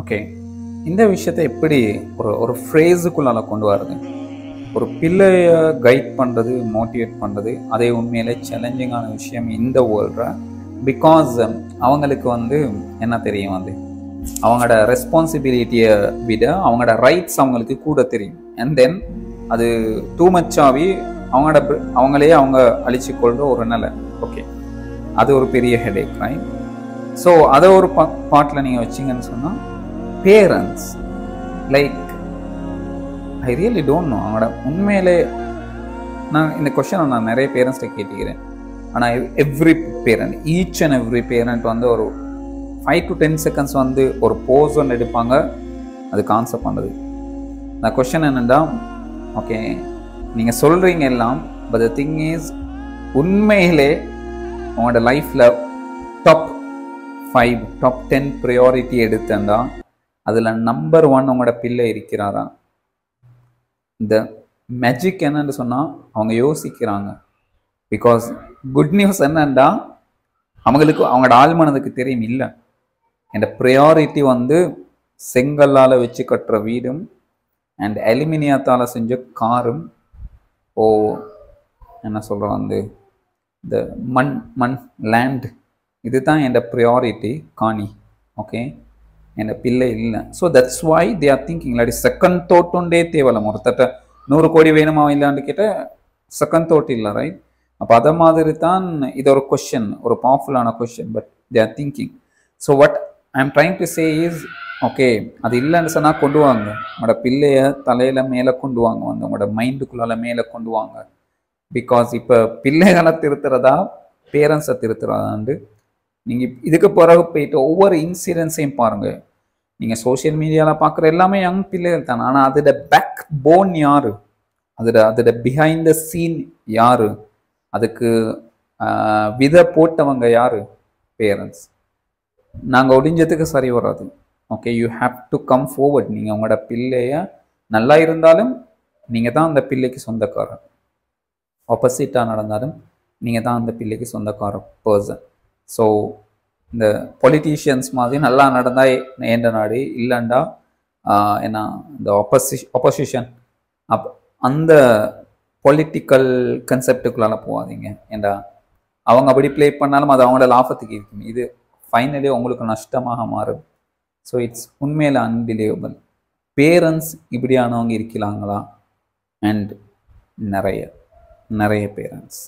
Okay, இந்த விஷயத்தை எப்படி ஒரு ஃப்ரேஸுக்குள்ளால கொண்டு வரது? ஒரு பிள்ளைய கைட் பண்ணுறது, மோட்டிவேட் பண்ணுறது, அதே உண்மையிலே சேலஞ்சிங்கான விஷயம் இந்த வேர்ல்டில். பிகாஸ் அவங்களுக்கு என்ன தெரியும், அவங்களோட ரெஸ்பான்சிபிலிட்டியை விட அவங்களோட ரைட்ஸ் அவங்களுக்கு கூட தெரியும். அண்ட் தென் அது டூ மச்சாகி அவங்களே அவங்க அழிச்சு கொள்கிற ஒரு நிலை. ஓகே, அது ஒரு பெரிய ஹெடேக், ரைட்? ஸோ அதை ஒரு பாட்டில் நீங்கள் வச்சிங்கன்னு சொன்னால், parents like I really don't know அவங்களோட உண்மையிலே. நான் இந்த கொஸ்டினை நான் நிறைய பேரண்ட்ஸ்கிட்ட கேட்டுக்கிறேன். ஆனால் every parent, each and every parent ஒரு 5 to 10 seconds ஒரு போஸ் ஒன்று எடுப்பாங்க, அதுக்கு ஆன்சர் பண்ணுறது. அந்த கொஸ்டின் என்னென்னா, ஓகே நீங்கள் சொல்கிறீங்க எல்லாம், பட் த திங் இஸ் உண்மையிலே உங்களோட லைஃப்பில் டாப் 5 டாப் 10 ப்ரையாரிட்டி எடுத்தா அதில் நம்பர் 1 உங்களோட பிள்ளை இருக்கிறாரா? இந்த மேஜிக் என்னன்னு சொன்னால் அவங்க யோசிக்கிறாங்க. பிகாஸ் குட் நியூஸ் என்னன்னா, அவங்களுக்கு அவங்களோட ஆழ்மனதுக்கு தெரியும், இல்லை என் ப்ரையாரிட்டி செங்கல்லால் வச்சு கட்டுற வீடும் அண்ட் அலுமினியத்தால் செஞ்ச காரும், என்ன சொல்கிறோம், இந்த மண் லேண்ட், இதுதான் என் ப்ரையாரிட்டி, காணி. ஓகே, என் பிள்ளை இல்லை. So that's why they are thinking. இல்லாட்டி செகண்ட் தாட் ஒன்றே தேவலாம். ஒருத்தட்ட 100 கோடி வேணுமா இல்லான்னு கேட்டால் செகண்ட் தாட் இல்லை, ரைட்? அப்போ அதை மாதிரி தான் இது ஒரு கொஸ்டின், ஒரு பவர்ஃபுல்லான question, but they are thinking. So what I am trying to say is, okay அது இல்லைன்னு சொன்னால் கொண்டு வாங்க, உங்களோட பிள்ளைய தலையில் மேலே கொண்டு வாங்க, உங்களோட மைண்டுக்குள்ளால மேலே கொண்டு வாங்க. பிகாஸ் இப்போ பிள்ளைகளை திருத்துறதா பேரண்ட்ஸை திருத்துறதாண்டு நீங்கள் இதுக்கு பிறகு போயிட்டு ஒவ்வொரு இன்சிடென்ட்ஸையும் பாருங்கள். நீங்கள் சோஷியல் மீடியாவில் பார்க்குற எல்லாமே யங் பிள்ளைகள் தானே, ஆனால் அதோட பேக் போன் யார், அதோட பிஹைண்ட் த சீன் யார், அதுக்கு விதை போட்டவங்க யார்? பேரண்ட்ஸ். நாங்கள் ஒடிஞ்சதுக்கு சரி வராது. Okay, you have to come forward. நீங்கள் உங்களோட பிள்ளைய நல்லா இருந்தாலும் நீங்கள் தான் அந்த பிள்ளைக்கு சொந்தக்காரர், ஆப்போசிட்டாக நடந்தாலும் நீங்கள் தான் அந்த பிள்ளைக்கு சொந்தக்கார பர்சன். ஸோ இந்த பொலிட்டீஷியன்ஸ் மாதிரி நல்லா நடந்தால் ஏண்ட நாடு, இல்லைண்டா என்ன இந்த ஒப்போசிஷன் அந்த பொலிட்டிக்கல் கன்செப்டுக்குள்ளால் போகாதீங்க. ஏண்டா அவங்க அப்படி ப்ளே பண்ணாலும் அது அவங்களோட லாபத்துக்கு இருக்கும், இது ஃபைனலி உங்களுக்கு நஷ்டமாக மாறும். ஸோ இட்ஸ் உண்மையில் அன்பிலீவபிள். பேரண்ட்ஸ் இப்படியானவங்க இருக்கிறாங்களா? அண்ட் நிறைய பேரண்ட்ஸ்